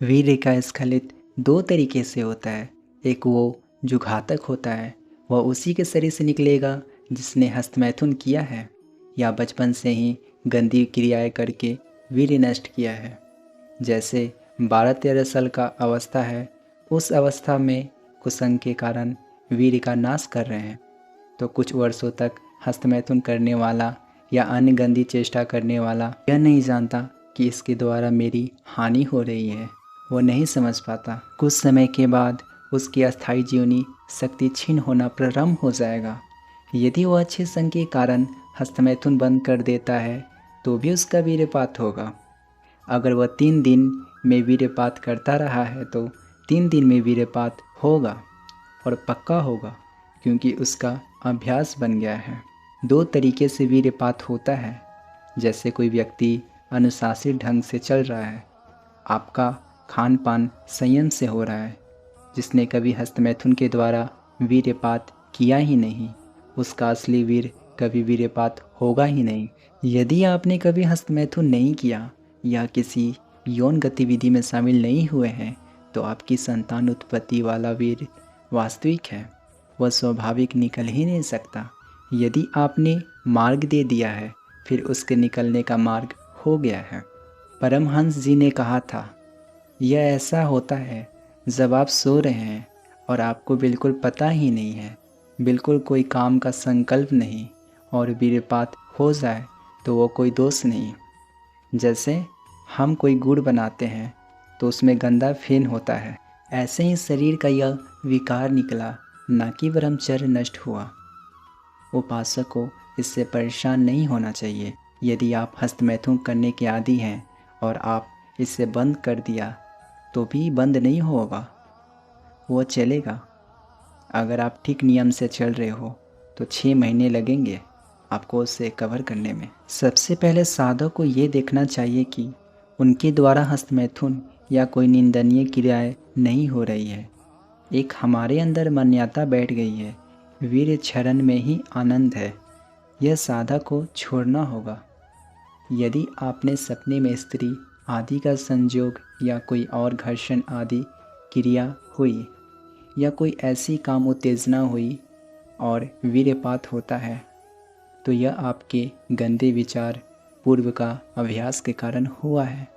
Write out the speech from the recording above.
वीर्य का स्खलित दो तरीके से होता है। एक वो जो घातक होता है, वह उसी के शरीर से निकलेगा जिसने हस्तमैथुन किया है या बचपन से ही गंदी क्रियाएं करके वीर्य नष्ट किया है। जैसे 12-13 साल का अवस्था है, उस अवस्था में कुसंग के कारण वीर्य का नाश कर रहे हैं, तो कुछ वर्षों तक हस्तमैथुन करने वाला या अन्य गंदी चेष्टा करने वाला यह नहीं जानता कि इसके द्वारा मेरी हानि हो रही है। वो नहीं समझ पाता। कुछ समय के बाद उसकी अस्थायी जीवनी शक्ति क्षीण होना प्रारंभ हो जाएगा। यदि वह अच्छे संग के कारण हस्तमैथुन बंद कर देता है तो भी उसका वीर्यपात होगा। अगर वह 3 दिन में वीर्यपात करता रहा है तो 3 दिन में वीर्यपात होगा और पक्का होगा, क्योंकि उसका अभ्यास बन गया है। 2 तरीके से वीर्यपात होता है। जैसे कोई व्यक्ति अनुशासित ढंग से चल रहा है, आपका खान पान संयम से हो रहा है, जिसने कभी हस्तमैथुन के द्वारा वीर्यपात किया ही नहीं, उसका असली वीर कभी वीर्यपात होगा ही नहीं। यदि आपने कभी हस्तमैथुन नहीं किया या किसी यौन गतिविधि में शामिल नहीं हुए हैं तो आपकी संतान उत्पत्ति वाला वीर वास्तविक है, वह स्वाभाविक निकल ही नहीं सकता। यदि आपने मार्ग दे दिया है, फिर उसके निकलने का मार्ग हो गया है। परमहंस जी ने कहा था, यह ऐसा होता है जब आप सो रहे हैं और आपको बिल्कुल पता ही नहीं है, बिल्कुल कोई काम का संकल्प नहीं, और वीर्यपात हो जाए तो वो कोई दोष नहीं। जैसे हम कोई गुड़ बनाते हैं तो उसमें गंदा फेन होता है, ऐसे ही शरीर का यह विकार निकला, ना कि ब्रह्मचर्य नष्ट हुआ। उपासक को इससे परेशान नहीं होना चाहिए। यदि आप हस्तमैथुन करने के आदी हैं और आप इसे बंद कर दिया तो भी बंद नहीं होगा, वो चलेगा। अगर आप ठीक नियम से चल रहे हो तो 6 महीने लगेंगे आपको उसे कवर करने में। सबसे पहले साधक को ये देखना चाहिए कि उनके द्वारा हस्तमैथुन या कोई निंदनीय क्रियाएं नहीं हो रही है। एक हमारे अंदर मान्यता बैठ गई है, वीर्य क्षरण में ही आनंद है। यह साधक को छोड़ना होगा। यदि आपने सपने में स्त्री आदि का संयोग या कोई और घर्षण आदि क्रिया हुई या कोई ऐसी काम उत्तेजना हुई और वीर्यपात होता है, तो यह आपके गंदे विचार पूर्व का अभ्यास के कारण हुआ है।